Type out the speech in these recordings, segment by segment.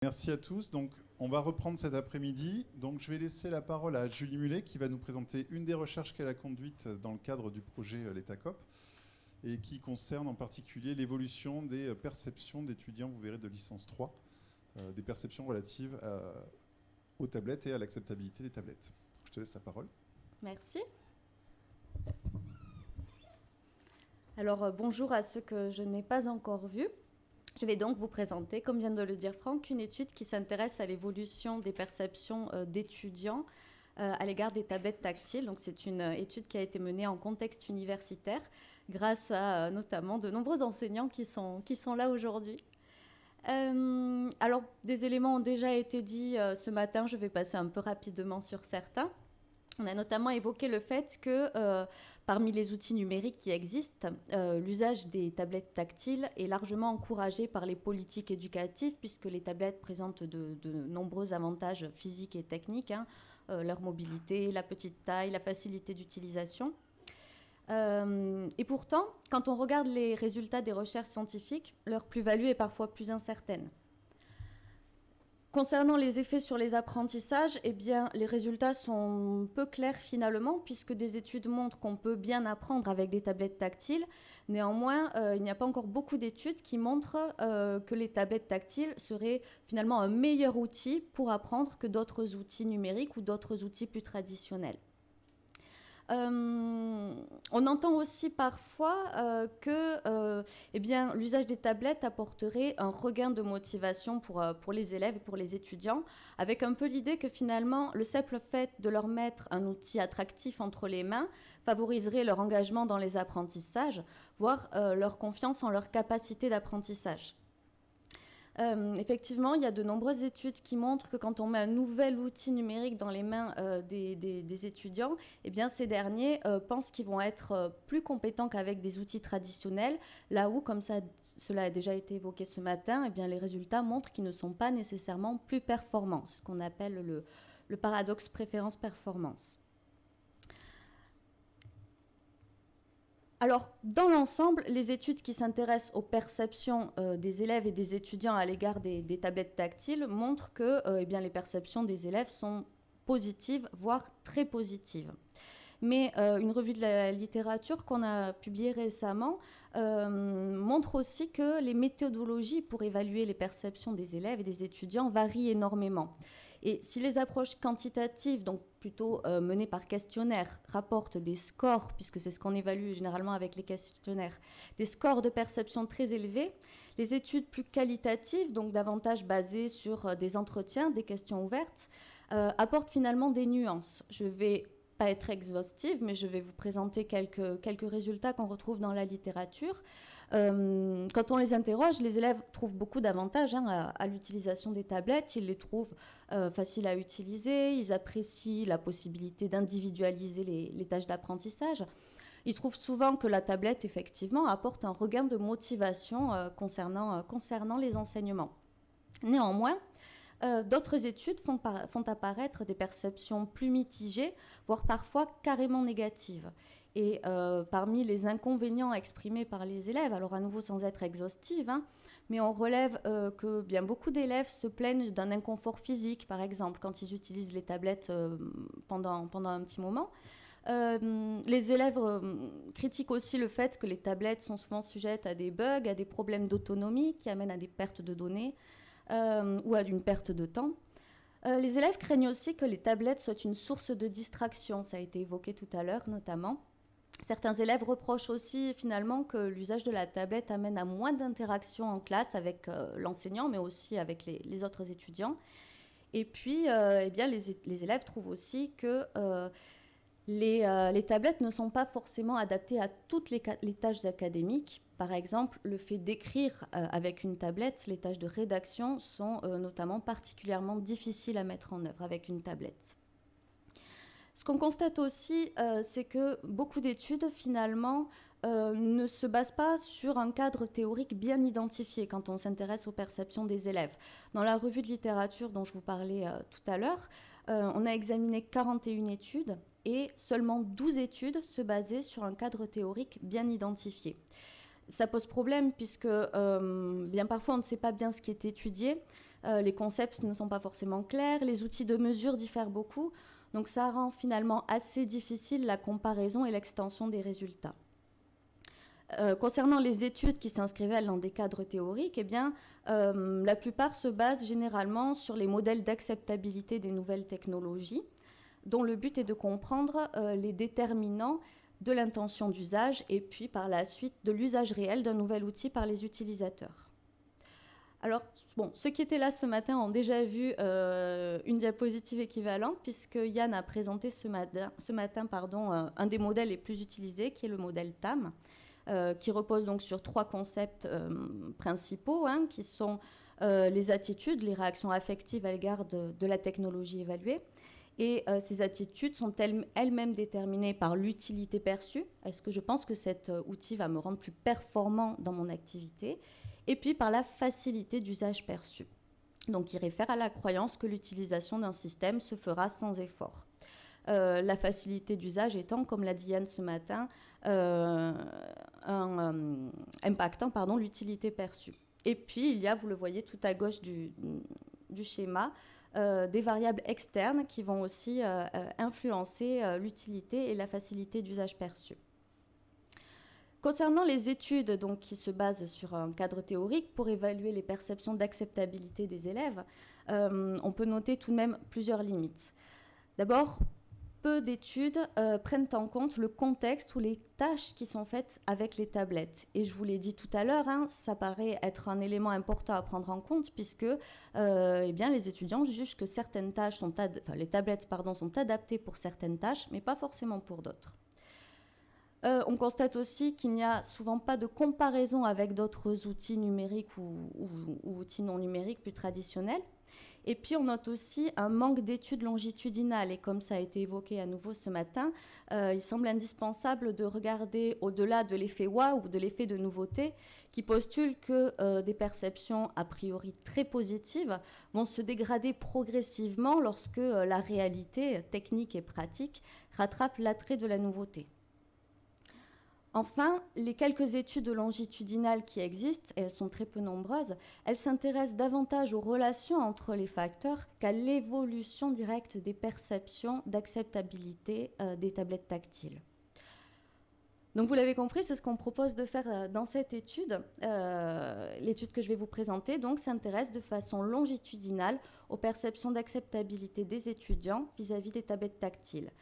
Merci à tous. Donc, on va reprendre cet après-midi. Donc, je vais laisser la parole à Julie Mullet qui va nous présenter une des recherches qu'elle a conduites dans le cadre du projet l'ETACOP et qui concerne en particulier l'évolution des perceptions d'étudiants, vous verrez, de licence 3, des perceptions relatives aux tablettes et à l'acceptabilité des tablettes. Je te laisse la parole. Merci. Alors, bonjour à ceux que je n'ai pas encore vus. Je vais donc vous présenter, comme vient de le dire Franck, une étude qui s'intéresse à l'évolution des perceptions d'étudiants à l'égard des tablettes tactiles. Donc, c'est une étude qui a été menée en contexte universitaire grâce à notamment de nombreux enseignants qui sont là aujourd'hui. Alors, des éléments ont déjà été dits ce matin. Je vais passer un peu rapidement sur certains. On a notamment évoqué le fait que parmi les outils numériques qui existent, l'usage des tablettes tactiles est largement encouragé par les politiques éducatives puisque les tablettes présentent de nombreux avantages physiques et techniques, leur mobilité, la petite taille, la facilité d'utilisation. Et pourtant, quand on regarde les résultats des recherches scientifiques, leur plus-value est parfois plus incertaine. Concernant les effets sur les apprentissages, eh bien, les résultats sont peu clairs finalement, puisque des études montrent qu'on peut bien apprendre avec des tablettes tactiles. Néanmoins, il n'y a pas encore beaucoup d'études qui montrent que les tablettes tactiles seraient finalement un meilleur outil pour apprendre que d'autres outils numériques ou d'autres outils plus traditionnels. On entend aussi parfois que l'usage des tablettes apporterait un regain de motivation pour les élèves et pour les étudiants, avec un peu l'idée que finalement le simple fait de leur mettre un outil attractif entre les mains favoriserait leur engagement dans les apprentissages, voire leur confiance en leur capacité d'apprentissage. Effectivement, il y a de nombreuses études qui montrent que quand on met un nouvel outil numérique dans les mains des étudiants, eh bien, ces derniers pensent qu'ils vont être plus compétents qu'avec des outils traditionnels, là où, comme cela a déjà été évoqué ce matin, eh bien, les résultats montrent qu'ils ne sont pas nécessairement plus performants, ce qu'on appelle le paradoxe préférence-performance. Alors, dans l'ensemble, les études qui s'intéressent aux perceptions des élèves et des étudiants à l'égard des tablettes tactiles montrent que les perceptions des élèves sont positives, voire très positives. Mais une revue de la littérature qu'on a publiée récemment montre aussi que les méthodologies pour évaluer les perceptions des élèves et des étudiants varient énormément. Et si les approches quantitatives, donc plutôt menées par questionnaire, rapportent des scores, puisque c'est ce qu'on évalue généralement avec les questionnaires, des scores de perception très élevés, les études plus qualitatives, donc davantage basées sur des entretiens, des questions ouvertes, apportent finalement des nuances. Je vais pas être exhaustive, mais je vais vous présenter quelques résultats qu'on retrouve dans la littérature. Quand on les interroge, les élèves trouvent beaucoup d'avantages à l'utilisation des tablettes. Ils les trouvent faciles à utiliser, ils apprécient la possibilité d'individualiser les tâches d'apprentissage. Ils trouvent souvent que la tablette, effectivement, apporte un regain de motivation concernant les enseignements. Néanmoins, d'autres études font apparaître des perceptions plus mitigées, voire parfois carrément négatives. Et parmi les inconvénients exprimés par les élèves, alors à nouveau sans être exhaustive, mais on relève que bien beaucoup d'élèves se plaignent d'un inconfort physique, par exemple, quand ils utilisent les tablettes pendant un petit moment. Les élèves critiquent aussi le fait que les tablettes sont souvent sujettes à des bugs, à des problèmes d'autonomie qui amènent à des pertes de données. Ou à une perte de temps. Les élèves craignent aussi que les tablettes soient une source de distraction, ça a été évoqué tout à l'heure notamment. Certains élèves reprochent aussi finalement que l'usage de la tablette amène à moins d'interaction en classe avec l'enseignant, mais aussi avec les autres étudiants. Et puis, les élèves trouvent aussi que les tablettes ne sont pas forcément adaptées à toutes les tâches académiques. Par exemple, le fait d'écrire avec une tablette, les tâches de rédaction sont notamment particulièrement difficiles à mettre en œuvre avec une tablette. Ce qu'on constate aussi, c'est que beaucoup d'études, finalement, ne se basent pas sur un cadre théorique bien identifié quand on s'intéresse aux perceptions des élèves. Dans la revue de littérature dont je vous parlais tout à l'heure, on a examiné 41 études et seulement 12 études se basaient sur un cadre théorique bien identifié. Ça pose problème puisque bien parfois on ne sait pas bien ce qui est étudié. les concepts ne sont pas forcément clairs, les outils de mesure diffèrent beaucoup, donc ça rend finalement assez difficile la comparaison et l'extension des résultats. Concernant les études qui s'inscrivaient dans des cadres théoriques, eh bien, la plupart se basent généralement sur les modèles d'acceptabilité des nouvelles technologies, dont le but est de comprendre les déterminants de l'intention d'usage et puis par la suite de l'usage réel d'un nouvel outil par les utilisateurs. Alors, bon, ceux qui étaient là ce matin ont déjà vu une diapositive équivalente, puisque Yann a présenté ce matin un des modèles les plus utilisés, qui est le modèle TAM, qui repose donc sur 3 concepts principaux, qui sont les attitudes, les réactions affectives à l'égard de la technologie évaluée. Et ces attitudes sont elles-mêmes déterminées par l'utilité perçue. Est-ce que je pense que cet outil va me rendre plus performant dans mon activité ? Et puis par la facilité d'usage perçu. Donc, il réfère à la croyance que l'utilisation d'un système se fera sans effort. La facilité d'usage étant, comme l'a dit Yann ce matin, impactant l'utilité perçue. Et puis, il y a, vous le voyez tout à gauche du schéma, des variables externes qui vont aussi influencer l'utilité et la facilité d'usage perçu. Concernant les études donc, qui se basent sur un cadre théorique pour évaluer les perceptions d'acceptabilité des élèves, on peut noter tout de même plusieurs limites. D'abord, peu d'études prennent en compte le contexte ou les tâches qui sont faites avec les tablettes. Et je vous l'ai dit tout à l'heure, ça paraît être un élément important à prendre en compte puisque les étudiants jugent que certaines tâches les tablettes sont adaptées pour certaines tâches, mais pas forcément pour d'autres. On constate aussi qu'il n'y a souvent pas de comparaison avec d'autres outils numériques ou outils non numériques plus traditionnels. Et puis, on note aussi un manque d'études longitudinales. Et comme ça a été évoqué à nouveau ce matin, il semble indispensable de regarder au-delà de l'effet wow ou de l'effet de nouveauté, qui postule que des perceptions a priori très positives vont se dégrader progressivement lorsque la réalité technique et pratique rattrape l'attrait de la nouveauté. Enfin, les quelques études longitudinales qui existent, et elles sont très peu nombreuses, elles s'intéressent davantage aux relations entre les facteurs qu'à l'évolution directe des perceptions d'acceptabilité des tablettes tactiles. Donc vous l'avez compris, c'est ce qu'on propose de faire dans cette étude. L'étude que je vais vous présenter donc, s'intéresse de façon longitudinale aux perceptions d'acceptabilité des étudiants vis-à-vis des tablettes tactiles.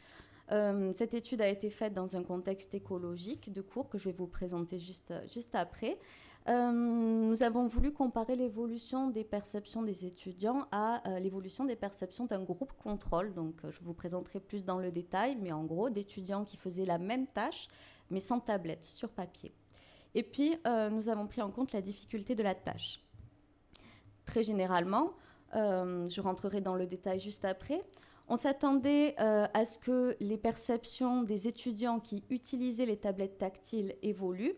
Cette étude a été faite dans un contexte écologique de cours que je vais vous présenter juste après. Nous avons voulu comparer l'évolution des perceptions des étudiants à l'évolution des perceptions d'un groupe contrôle. Donc, je vous présenterai plus dans le détail, mais en gros, d'étudiants qui faisaient la même tâche, mais sans tablette, sur papier. Et puis, nous avons pris en compte la difficulté de la tâche. Très généralement, je rentrerai dans le détail juste après, on s'attendait à ce que les perceptions des étudiants qui utilisaient les tablettes tactiles évoluent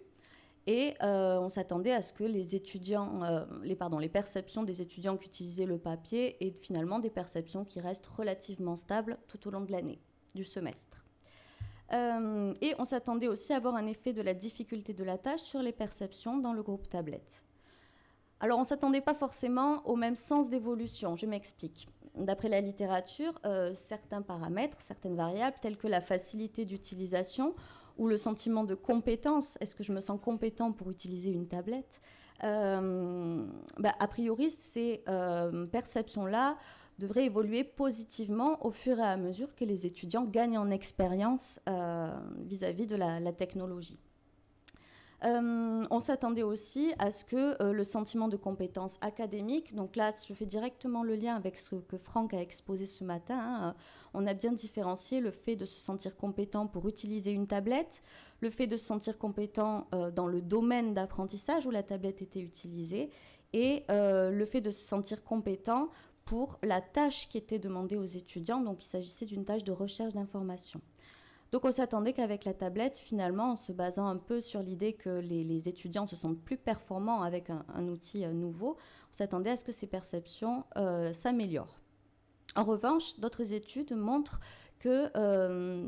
et on s'attendait à ce que les perceptions des étudiants qui utilisaient le papier aient finalement des perceptions qui restent relativement stables tout au long de l'année, du semestre. Et on s'attendait aussi à avoir un effet de la difficulté de la tâche sur les perceptions dans le groupe tablette. Alors, on ne s'attendait pas forcément au même sens d'évolution, je m'explique. D'après la littérature, certains paramètres, certaines variables, telles que la facilité d'utilisation ou le sentiment de compétence, est-ce que je me sens compétent pour utiliser une tablette, a priori, ces perceptions-là devraient évoluer positivement au fur et à mesure que les étudiants gagnent en expérience vis-à-vis de la technologie. On s'attendait aussi à ce que le sentiment de compétence académique, donc là je fais directement le lien avec ce que Franck a exposé ce matin, on a bien différencié le fait de se sentir compétent pour utiliser une tablette, le fait de se sentir compétent dans le domaine d'apprentissage où la tablette était utilisée et le fait de se sentir compétent pour la tâche qui était demandée aux étudiants, donc il s'agissait d'une tâche de recherche d'information. Donc on s'attendait qu'avec la tablette, finalement, en se basant un peu sur l'idée que les étudiants se sentent plus performants avec un outil nouveau, on s'attendait à ce que ces perceptions s'améliorent. En revanche, d'autres études montrent que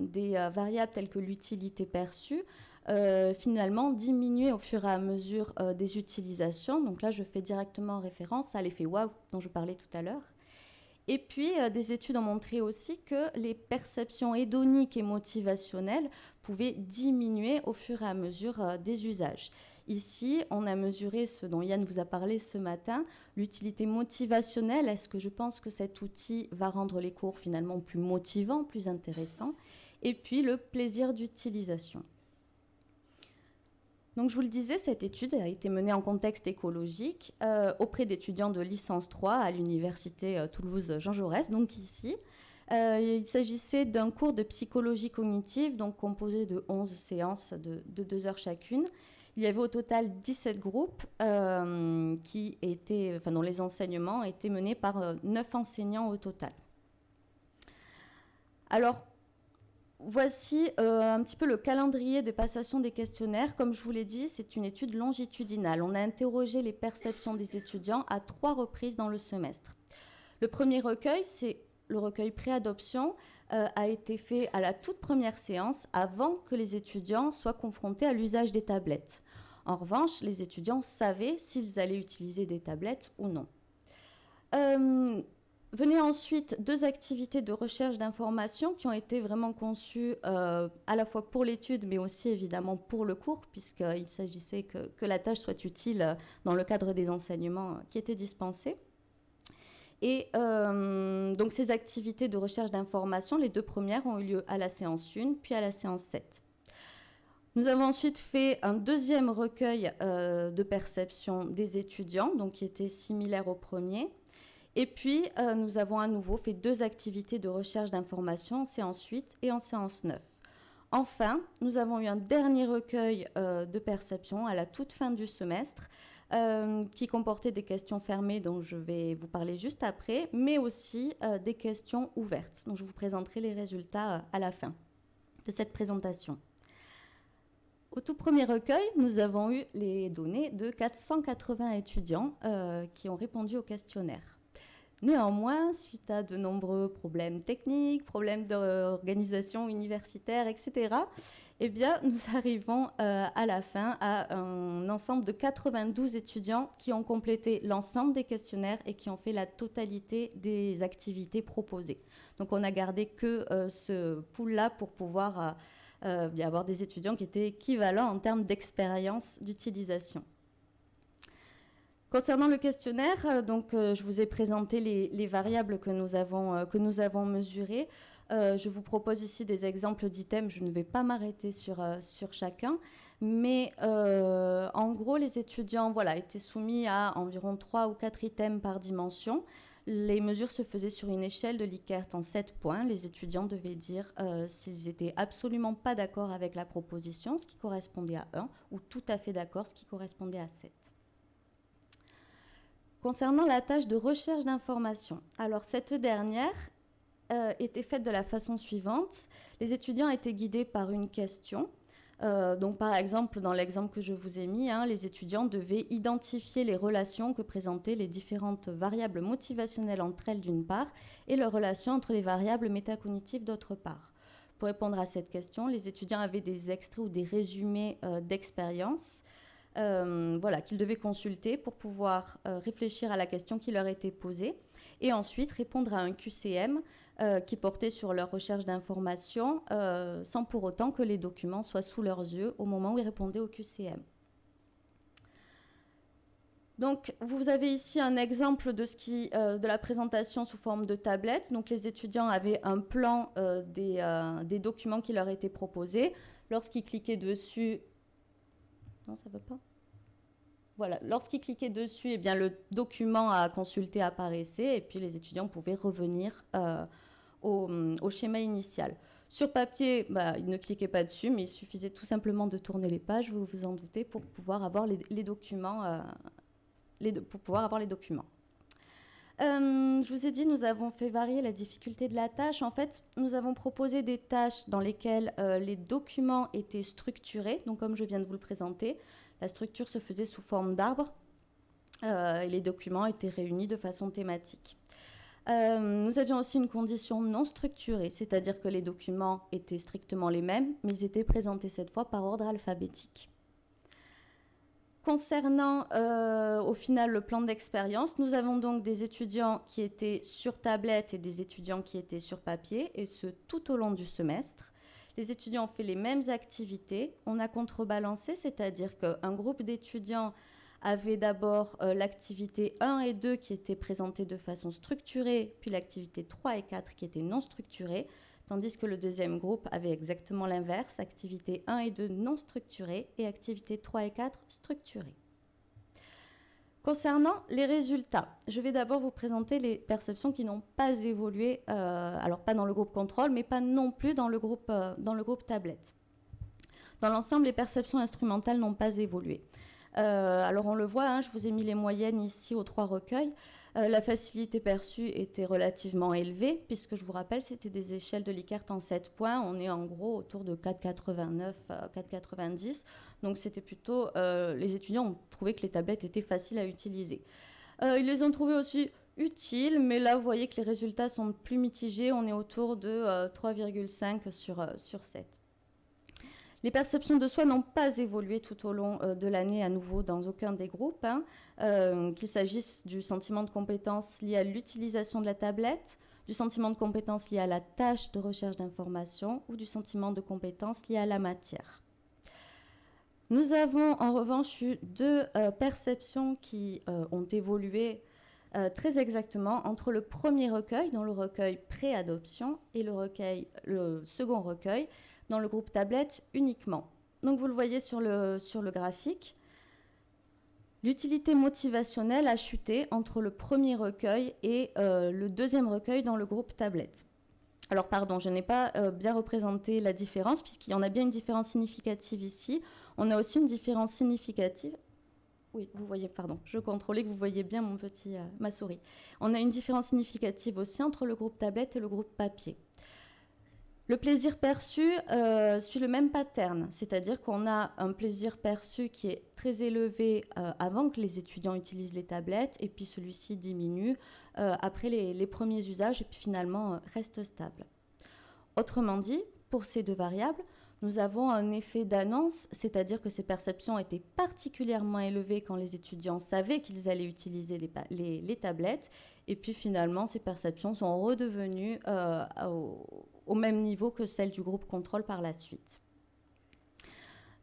des variables telles que l'utilité perçue finalement diminuer au fur et à mesure des utilisations. Donc là, je fais directement référence à l'effet wow dont je parlais tout à l'heure. Et puis, des études ont montré aussi que les perceptions hédoniques et motivationnelles pouvaient diminuer au fur et à mesure des usages. Ici, on a mesuré ce dont Yann vous a parlé ce matin, l'utilité motivationnelle. Est-ce que je pense que cet outil va rendre les cours finalement plus motivants, plus intéressants? Et puis, le plaisir d'utilisation. Donc, je vous le disais, cette étude a été menée en contexte écologique auprès d'étudiants de licence 3 à l'université Toulouse Jean Jaurès, donc ici. Il s'agissait d'un cours de psychologie cognitive, donc composé de 11 séances de 2 heures chacune. Il y avait au total 17 groupes dont les enseignements étaient menés par 9 enseignants au total. Alors, voici un petit peu le calendrier de passation des questionnaires. Comme je vous l'ai dit, c'est une étude longitudinale. On a interrogé les perceptions des étudiants à 3 reprises dans le semestre. Le premier recueil, c'est le recueil préadoption, a été fait à la toute première séance avant que les étudiants soient confrontés à l'usage des tablettes. En revanche, les étudiants savaient s'ils allaient utiliser des tablettes ou non. Venaient ensuite 2 activités de recherche d'information qui ont été vraiment conçues à la fois pour l'étude, mais aussi évidemment pour le cours, puisqu'il s'agissait que la tâche soit utile dans le cadre des enseignements qui étaient dispensés. Et donc ces activités de recherche d'information, les 2 premières ont eu lieu à la séance 1, puis à la séance 7. Nous avons ensuite fait un deuxième recueil de perception des étudiants, donc qui était similaire au premier. Et puis, nous avons à nouveau fait 2 activités de recherche d'information en séance 8 et en séance 9. Enfin, nous avons eu un dernier recueil de perception à la toute fin du semestre qui comportait des questions fermées dont je vais vous parler juste après, mais aussi des questions ouvertes. Donc, je vous présenterai les résultats à la fin de cette présentation. Au tout premier recueil, nous avons eu les données de 480 étudiants qui ont répondu au questionnaire. Néanmoins, suite à de nombreux problèmes techniques, problèmes d'organisation universitaire, etc., eh bien, nous arrivons à la fin à un ensemble de 92 étudiants qui ont complété l'ensemble des questionnaires et qui ont fait la totalité des activités proposées. Donc, on n'a gardé que ce pool-là pour pouvoir avoir des étudiants qui étaient équivalents en termes d'expérience d'utilisation. Concernant le questionnaire, je vous ai présenté les variables que nous avons mesurées. Je vous propose ici des exemples d'items. Je ne vais pas m'arrêter sur chacun. Mais en gros, les étudiants étaient soumis à environ 3 ou 4 items par dimension. Les mesures se faisaient sur une échelle de Likert en 7 points. Les étudiants devaient dire s'ils étaient absolument pas d'accord avec la proposition, ce qui correspondait à 1, ou tout à fait d'accord, ce qui correspondait à 7. Concernant la tâche de recherche d'information, alors cette dernière était faite de la façon suivante. Les étudiants étaient guidés par une question. Donc par exemple, dans l'exemple que je vous ai mis, les étudiants devaient identifier les relations que présentaient les différentes variables motivationnelles entre elles d'une part et leurs relations entre les variables métacognitives d'autre part. Pour répondre à cette question, les étudiants avaient des extraits ou des résumés d'expériences qu'ils devaient consulter pour pouvoir réfléchir à la question qui leur était posée et ensuite répondre à un QCM qui portait sur leur recherche d'informations sans pour autant que les documents soient sous leurs yeux au moment où ils répondaient au QCM. Donc, vous avez ici un exemple de la présentation sous forme de tablette. Donc, les étudiants avaient un plan des documents qui leur étaient proposés. Lorsqu'ils cliquaient dessus... Non, ça ne veut pas. Voilà, lorsqu'ils cliquaient dessus, eh bien, le document à consulter apparaissait et puis les étudiants pouvaient revenir au schéma initial. Sur papier, ils ne cliquaient pas dessus, mais il suffisait tout simplement de tourner les pages, vous vous en doutez, pour pouvoir avoir les documents. Je vous ai dit, nous avons fait varier la difficulté de la tâche. En fait, nous avons proposé des tâches dans lesquelles les documents étaient structurés. Donc, comme je viens de vous le présenter, la structure se faisait sous forme d'arbre et les documents étaient réunis de façon thématique. Nous avions aussi une condition non structurée, c'est-à-dire que les documents étaient strictement les mêmes, mais ils étaient présentés cette fois par ordre alphabétique. Concernant au final le plan d'expérience, nous avons donc des étudiants qui étaient sur tablette et des étudiants qui étaient sur papier, et ce tout au long du semestre. Les étudiants ont fait les mêmes activités. On a contrebalancé, c'est-à-dire qu'un groupe d'étudiants avait d'abord l'activité 1 et 2 qui était présentée de façon structurée, puis l'activité 3 et 4 qui était non structurée, tandis que le deuxième groupe avait exactement l'inverse, activité 1 et 2 non structurées et activité 3 et 4 structurées. Concernant les résultats, je vais d'abord vous présenter les perceptions qui n'ont pas évolué, alors pas dans le groupe contrôle, mais pas non plus dans le groupe tablette. Dans l'ensemble, les perceptions instrumentales n'ont pas évolué. Alors on le voit, hein, je vous ai mis les moyennes ici aux 3 recueils. La facilité perçue était relativement élevée, puisque je vous rappelle, c'était des échelles de Likert en 7 points. On est en gros autour de 4,89, 4,90. Donc c'était plutôt... les étudiants ont trouvé que les tablettes étaient faciles à utiliser. Ils les ont trouvées aussi utiles, mais là, vous voyez que les résultats sont plus mitigés. On est autour de 3,5 sur 7. Les perceptions de soi n'ont pas évolué tout au long de l'année à nouveau dans aucun des groupes, qu'il s'agisse du sentiment de compétence lié à l'utilisation de la tablette, du sentiment de compétence lié à la tâche de recherche d'information ou du sentiment de compétence lié à la matière. Nous avons en revanche eu 2 perceptions qui ont évolué très exactement entre le premier recueil, dans le recueil pré-adoption, et le second recueil, dans le groupe tablette uniquement. Donc vous le voyez sur le graphique. L'utilité motivationnelle a chuté entre le premier recueil et le deuxième recueil dans le groupe tablette. Alors pardon, je n'ai pas bien représenté la différence, puisqu'il y en a bien une différence significative ici. On a aussi une différence significative. Oui, vous voyez, pardon, je contrôlais que vous voyez bien ma souris. On a une différence significative aussi entre le groupe tablette et le groupe papier. Le plaisir perçu suit le même pattern, c'est-à-dire qu'on a un plaisir perçu qui est très élevé avant que les étudiants utilisent les tablettes, et puis celui-ci diminue après les premiers usages, et puis finalement reste stable. Autrement dit, pour ces 2 variables, nous avons un effet d'annonce, c'est-à-dire que ces perceptions étaient particulièrement élevées quand les étudiants savaient qu'ils allaient utiliser les tablettes, et puis finalement ces perceptions sont redevenues au même niveau que celles du groupe contrôle par la suite.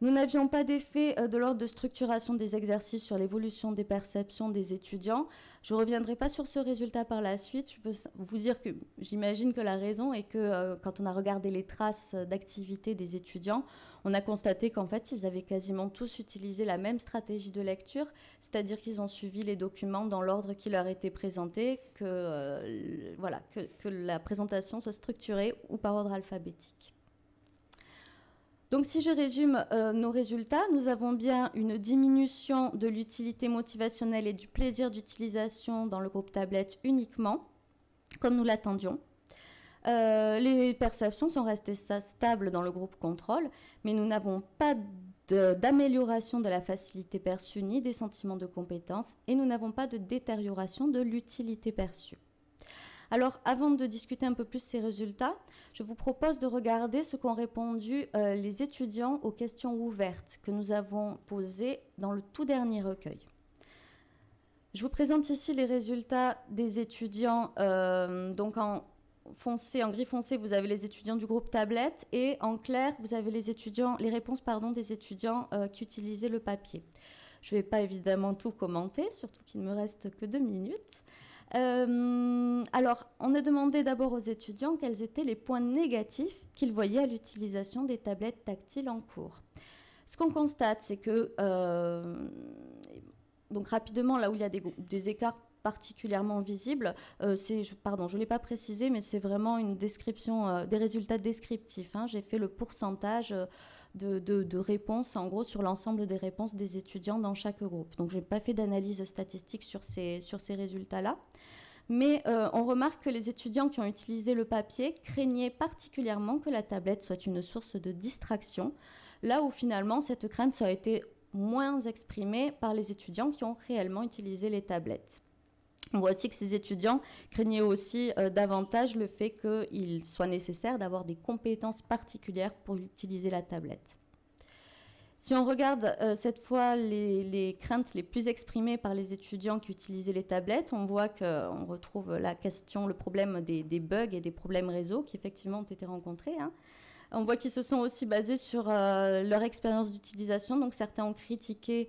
Nous n'avions pas d'effet de l'ordre de structuration des exercices sur l'évolution des perceptions des étudiants. Je ne reviendrai pas sur ce résultat par la suite. Je peux vous dire que j'imagine que la raison est que quand on a regardé les traces d'activité des étudiants, on a constaté qu'en fait, ils avaient quasiment tous utilisé la même stratégie de lecture, c'est-à-dire qu'ils ont suivi les documents dans l'ordre qui leur était présenté, que la présentation se structurait ou par ordre alphabétique. Donc si je résume nos résultats, nous avons bien une diminution de l'utilité motivationnelle et du plaisir d'utilisation dans le groupe tablette uniquement, comme nous l'attendions. Les perceptions sont restées stables dans le groupe contrôle, mais nous n'avons pas d'amélioration de la facilité perçue ni des sentiments de compétence, et nous n'avons pas de détérioration de l'utilité perçue. Alors, avant de discuter un peu plus ces résultats, je vous propose de regarder ce qu'ont répondu les étudiants aux questions ouvertes que nous avons posées dans le tout dernier recueil. Je vous présente ici les résultats des étudiants. Donc en gris foncé, vous avez les étudiants du groupe tablette, et en clair, vous avez les réponses des étudiants qui utilisaient le papier. Je ne vais pas évidemment tout commenter, surtout qu'il ne me reste que 2 minutes. Alors, on a demandé d'abord aux étudiants quels étaient les points négatifs qu'ils voyaient à l'utilisation des tablettes tactiles en cours. Ce qu'on constate, c'est que, donc rapidement, là où il y a des écarts particulièrement visibles, je ne l'ai pas précisé, mais c'est vraiment une description, des résultats descriptifs. J'ai fait le pourcentage de réponses, en gros, sur l'ensemble des réponses des étudiants dans chaque groupe. Donc, je n'ai pas fait d'analyse statistique sur ces résultats-là. Mais on remarque que les étudiants qui ont utilisé le papier craignaient particulièrement que la tablette soit une source de distraction, là où finalement, cette crainte ça a été moins exprimée par les étudiants qui ont réellement utilisé les tablettes. On voit aussi que ces étudiants craignaient aussi davantage le fait qu'il soit nécessaire d'avoir des compétences particulières pour utiliser la tablette. Si on regarde cette fois les craintes les plus exprimées par les étudiants qui utilisaient les tablettes, on voit qu'on retrouve la question, le problème des bugs et des problèmes réseau qui effectivement ont été rencontrés. On voit qu'ils se sont aussi basés sur leur expérience d'utilisation. Donc certains ont critiqué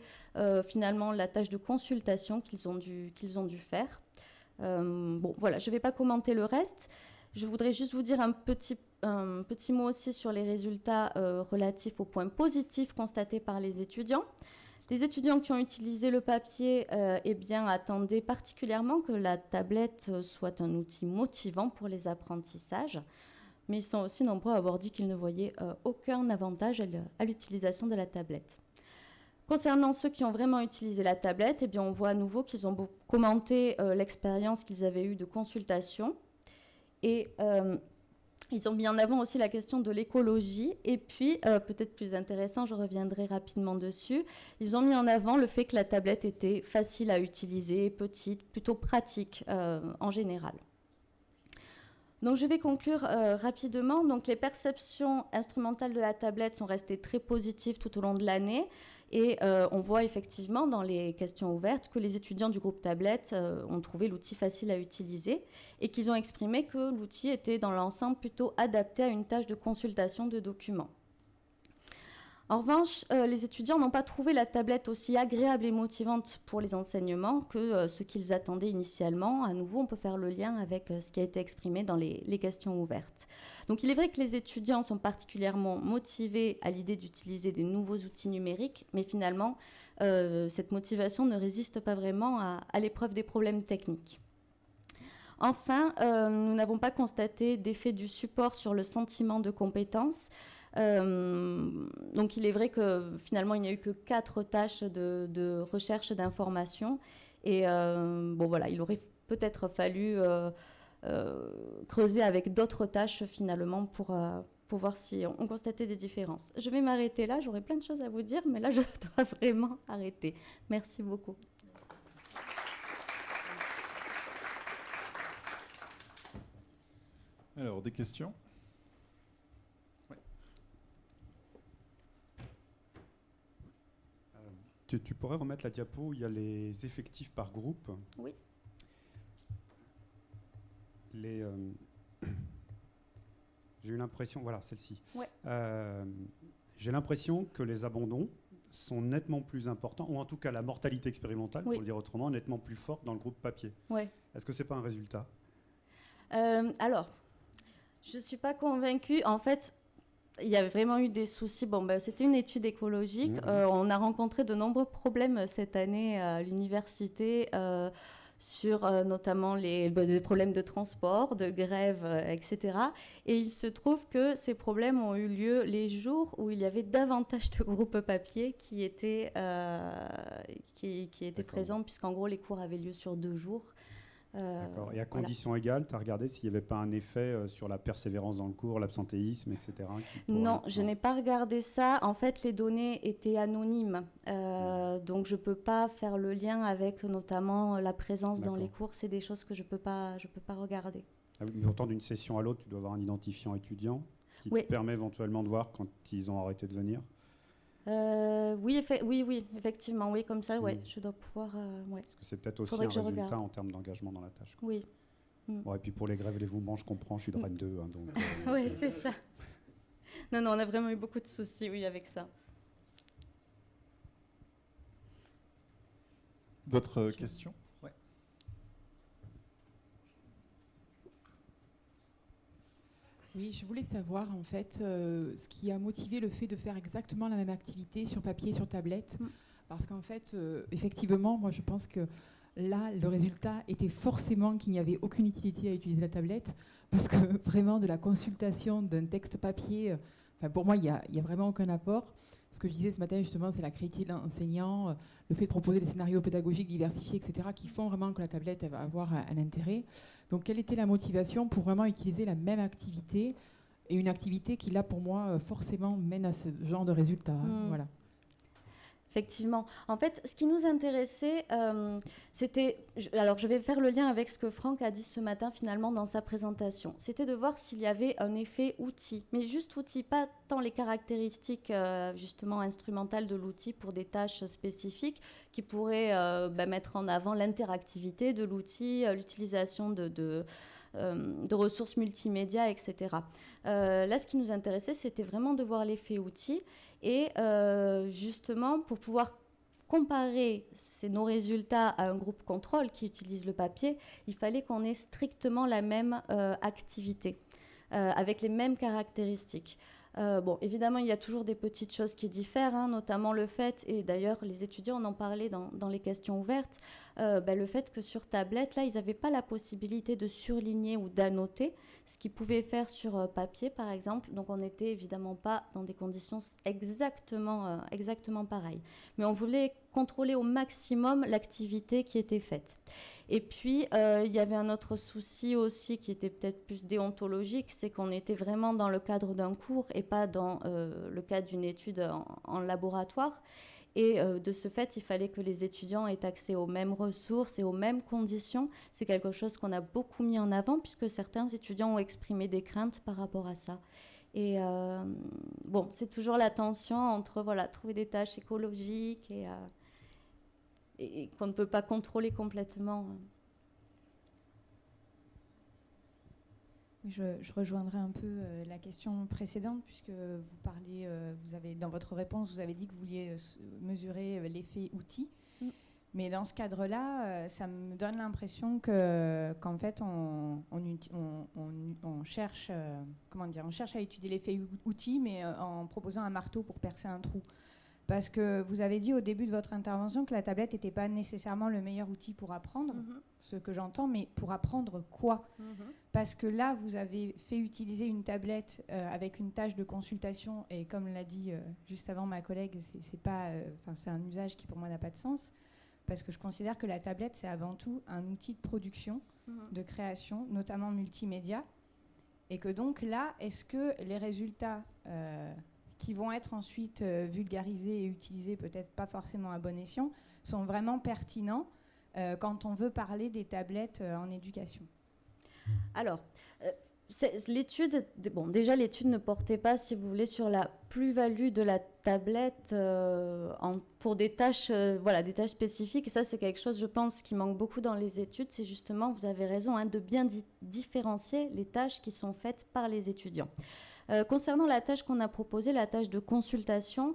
finalement la tâche de consultation qu'ils ont dû faire. Bon, voilà, je ne vais pas commenter le reste. Je voudrais juste vous dire un petit mot aussi sur les résultats relatifs aux points positifs constatés par les étudiants. Les étudiants qui ont utilisé le papier attendaient particulièrement que la tablette soit un outil motivant pour les apprentissages. Mais ils sont aussi nombreux à avoir dit qu'ils ne voyaient aucun avantage à l'utilisation de la tablette. Concernant ceux qui ont vraiment utilisé la tablette, on voit à nouveau qu'ils ont commenté l'expérience qu'ils avaient eue de consultation. Et ils ont mis en avant aussi la question de l'écologie. Et puis, peut-être plus intéressant, je reviendrai rapidement dessus, ils ont mis en avant le fait que la tablette était facile à utiliser, petite, plutôt pratique en général. Donc, je vais conclure rapidement. Donc, les perceptions instrumentales de la tablette sont restées très positives tout au long de l'année. Et on voit effectivement dans les questions ouvertes que les étudiants du groupe tablette ont trouvé l'outil facile à utiliser et qu'ils ont exprimé que l'outil était dans l'ensemble plutôt adapté à une tâche de consultation de documents. En revanche, les étudiants n'ont pas trouvé la tablette aussi agréable et motivante pour les enseignements que ce qu'ils attendaient initialement. À nouveau, on peut faire le lien avec ce qui a été exprimé dans les questions ouvertes. Donc, il est vrai que les étudiants sont particulièrement motivés à l'idée d'utiliser des nouveaux outils numériques, mais finalement, cette motivation ne résiste pas vraiment à l'épreuve des problèmes techniques. Enfin, nous n'avons pas constaté d'effet du support sur le sentiment de compétence. Donc il est vrai que finalement il n'y a eu que 4 tâches de recherche d'informations et bon voilà, il aurait peut-être fallu creuser avec d'autres tâches finalement pour voir si on constatait des différences. Je vais m'arrêter là, j'aurais plein de choses à vous dire, mais là je dois vraiment arrêter. Merci beaucoup. Alors, des questions ? Tu pourrais remettre la diapo où il y a les effectifs par groupe. Oui. J'ai eu l'impression, voilà, celle-ci. Ouais. J'ai l'impression que les abandons sont nettement plus importants, ou en tout cas la mortalité expérimentale, oui, pour le dire autrement, nettement plus forte dans le groupe papier. Ouais. Est-ce que c'est pas un résultat ? Alors, je ne suis pas convaincue. En fait, il y avait vraiment eu des soucis. Bon, c'était une étude écologique. On a rencontré de nombreux problèmes cette année à l'université sur notamment des problèmes de transport, de grève, etc. Et il se trouve que ces problèmes ont eu lieu les jours où il y avait davantage de groupes papier qui étaient présents, puisqu'en gros, les cours avaient lieu sur 2 jours. D'accord. Et à conditions égales, tu as regardé s'il n'y avait pas un effet sur la persévérance dans le cours, l'absentéisme, etc. Non, je n'ai pas regardé ça. En fait, les données étaient anonymes. Donc, je ne peux pas faire le lien avec notamment la présence dans les cours. C'est des choses que je peux pas regarder. Ah oui, mais autant d'une session à l'autre, tu dois avoir un identifiant étudiant qui te permet éventuellement de voir quand ils ont arrêté de venir. Oui, effectivement, oui, comme ça, je dois pouvoir. Parce que c'est peut-être aussi un résultat en termes d'engagement dans la tâche. Quoi. Oui. Bon, et puis pour les grèves et les mouvements, je comprends, je suis de Rennes 2. Hein, donc, oui, c'est ça. Non, on a vraiment eu beaucoup de soucis, oui, avec ça. D'autres questions ? Oui, je voulais savoir en fait ce qui a motivé le fait de faire exactement la même activité sur papier et sur tablette. Parce qu'en fait, effectivement, moi je pense que là, le résultat était forcément qu'il n'y avait aucune utilité à utiliser la tablette. Parce que vraiment, de la consultation d'un texte papier, pour moi, il n'y a vraiment aucun apport. Ce que je disais ce matin, justement, c'est la créativité de l'enseignant, le fait de proposer des scénarios pédagogiques diversifiés, etc., qui font vraiment que la tablette va avoir un intérêt. Donc, quelle était la motivation pour vraiment utiliser la même activité et une activité qui, là, pour moi, forcément mène à ce genre de résultats. Voilà. Effectivement. En fait, ce qui nous intéressait, c'était... Alors, je vais faire le lien avec ce que Franck a dit ce matin, finalement, dans sa présentation. C'était de voir s'il y avait un effet outil, mais juste outil, pas tant les caractéristiques, justement, instrumentales de l'outil pour des tâches spécifiques qui pourraient mettre en avant l'interactivité de l'outil, l'utilisation de ressources multimédia, etc. Là, ce qui nous intéressait, c'était vraiment de voir l'effet outil et justement, pour pouvoir comparer nos résultats à un groupe contrôle qui utilise le papier, il fallait qu'on ait strictement la même activité, avec les mêmes caractéristiques. Bon, évidemment, il y a toujours des petites choses qui diffèrent, hein, notamment le fait, et d'ailleurs les étudiants en ont parlé dans les questions ouvertes, le fait que sur tablette, là, ils n'avaient pas la possibilité de surligner ou d'annoter, ce qu'ils pouvaient faire sur papier, par exemple. Donc, on n'était évidemment pas dans des conditions exactement pareilles. Mais on voulait contrôler au maximum l'activité qui était faite. Et puis, il y avait un autre souci aussi qui était peut-être plus déontologique, c'est qu'on était vraiment dans le cadre d'un cours et pas dans le cadre d'une étude en laboratoire. Et de ce fait, il fallait que les étudiants aient accès aux mêmes ressources et aux mêmes conditions. C'est quelque chose qu'on a beaucoup mis en avant puisque certains étudiants ont exprimé des craintes par rapport à ça. Et bon, c'est toujours la tension entre trouver des tâches écologiques et qu'on ne peut pas contrôler complètement. Je rejoindrai un peu la question précédente, puisque vous parlez, dans votre réponse, vous avez dit que vous vouliez mesurer l'effet outil. Mais dans ce cadre-là, ça me donne l'impression qu'en fait, on cherche, on cherche à étudier l'effet outil, mais en proposant un marteau pour percer un trou. Parce que vous avez dit au début de votre intervention que la tablette n'était pas nécessairement le meilleur outil pour apprendre, ce que j'entends, mais pour apprendre quoi ? Parce que là, vous avez fait utiliser une tablette avec une tâche de consultation, et comme l'a dit juste avant ma collègue, c'est un usage qui pour moi n'a pas de sens, parce que je considère que la tablette, c'est avant tout un outil de production, de création, notamment multimédia, et que donc là, est-ce que les résultats qui vont être ensuite vulgarisés et utilisés, peut-être pas forcément à bon escient, sont vraiment pertinents quand on veut parler des tablettes en éducation? Alors, l'étude, déjà l'étude ne portait pas, si vous voulez, sur la plus-value de la tablette pour des tâches, des tâches spécifiques. Et ça, c'est quelque chose, je pense, qui manque beaucoup dans les études. C'est justement, vous avez raison, de bien différencier les tâches qui sont faites par les étudiants. Concernant la tâche qu'on a proposée, la tâche de consultation,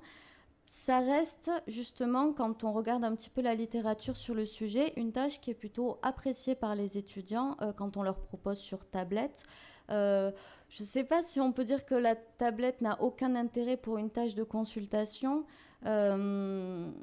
ça reste justement, quand on regarde un petit peu la littérature sur le sujet, une tâche qui est plutôt appréciée par les étudiants quand on leur propose sur tablette. Je ne sais pas si on peut dire que la tablette n'a aucun intérêt pour une tâche de consultation. En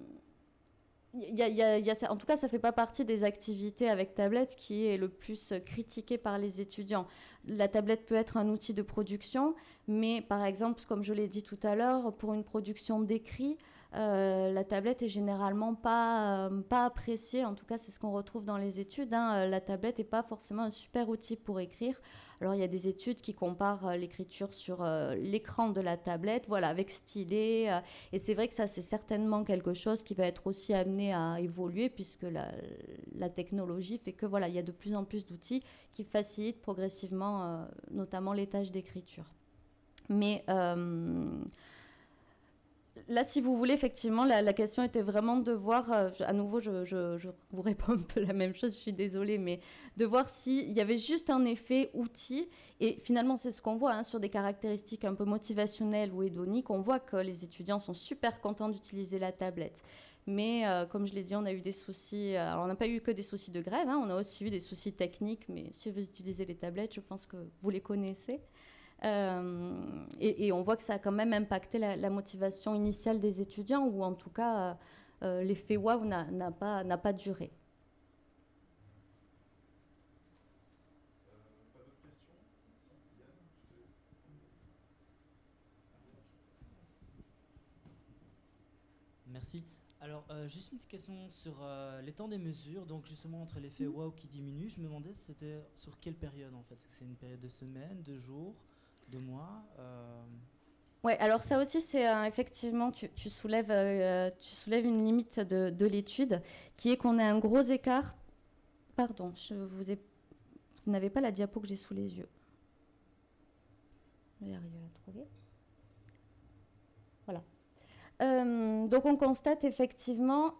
tout cas, ça ne fait pas partie des activités avec tablette qui est le plus critiqué par les étudiants. La tablette peut être un outil de production, mais par exemple, comme je l'ai dit tout à l'heure, pour une production d'écrit, la tablette est généralement pas appréciée. En tout cas, c'est ce qu'on retrouve dans les études. La tablette n'est pas forcément un super outil pour écrire. Alors, il y a des études qui comparent l'écriture sur l'écran de la tablette, avec stylet. Et c'est vrai que ça, c'est certainement quelque chose qui va être aussi amené à évoluer puisque la technologie fait que, il y a de plus en plus d'outils qui facilitent progressivement, notamment les tâches d'écriture. Mais là, si vous voulez, effectivement, la question était vraiment de voir, à nouveau, je vous réponds un peu la même chose, je suis désolée, mais de voir s'il y avait juste un effet outil. Et finalement, c'est ce qu'on voit sur des caractéristiques un peu motivationnelles ou hédoniques. On voit que les étudiants sont super contents d'utiliser la tablette. Mais comme je l'ai dit, on a eu des soucis. Alors, on n'a pas eu que des soucis de grève, on a aussi eu des soucis techniques. Mais si vous utilisez les tablettes, je pense que vous les connaissez. Et on voit que ça a quand même impacté la motivation initiale des étudiants, ou en tout cas, l'effet waouh n'a pas duré. Pas d'autres questions ? Merci. Alors, juste une petite question sur les temps des mesures. Donc, justement, entre l'effet wow qui diminue, je me demandais c'était sur quelle période en fait. C'est une période de semaines, de jours, de mois Ouais, alors ça aussi, c'est effectivement, tu soulèves une limite de l'étude, qui est qu'on a un gros écart. Pardon, vous n'avez pas la diapo que j'ai sous les yeux. Je vais arriver à la trouver. Voilà. Donc on constate effectivement,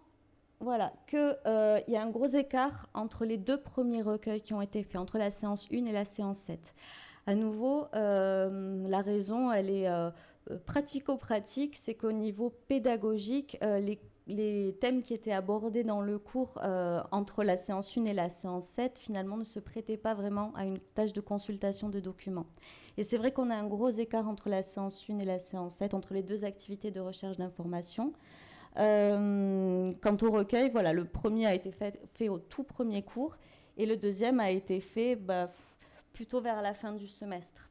voilà, qu'il y a un gros écart entre les deux premiers recueils qui ont été faits, entre la séance 1 et la séance 7. À nouveau, la raison, elle est pratico-pratique, c'est qu'au niveau pédagogique, les thèmes qui étaient abordés dans le cours entre la séance 1 et la séance 7, finalement, ne se prêtaient pas vraiment à une tâche de consultation de documents. Et c'est vrai qu'on a un gros écart entre la séance 1 et la séance 7, entre les deux activités de recherche d'information. Quant au recueil, voilà, le premier a été fait au tout premier cours et le deuxième a été fait plutôt vers la fin du semestre.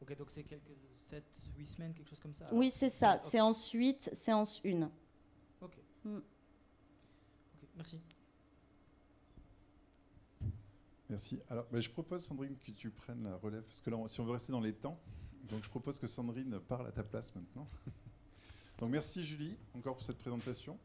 Ok, donc c'est quelques 7-8 semaines, quelque chose comme ça. Oui, c'est ça. Okay. Séance 8, séance 1. Ok. Ok, merci. Merci. Alors, je propose, Sandrine, que tu prennes la relève, parce que là, si on veut rester dans les temps, donc je propose que Sandrine parle à ta place maintenant. Donc merci Julie, encore pour cette présentation.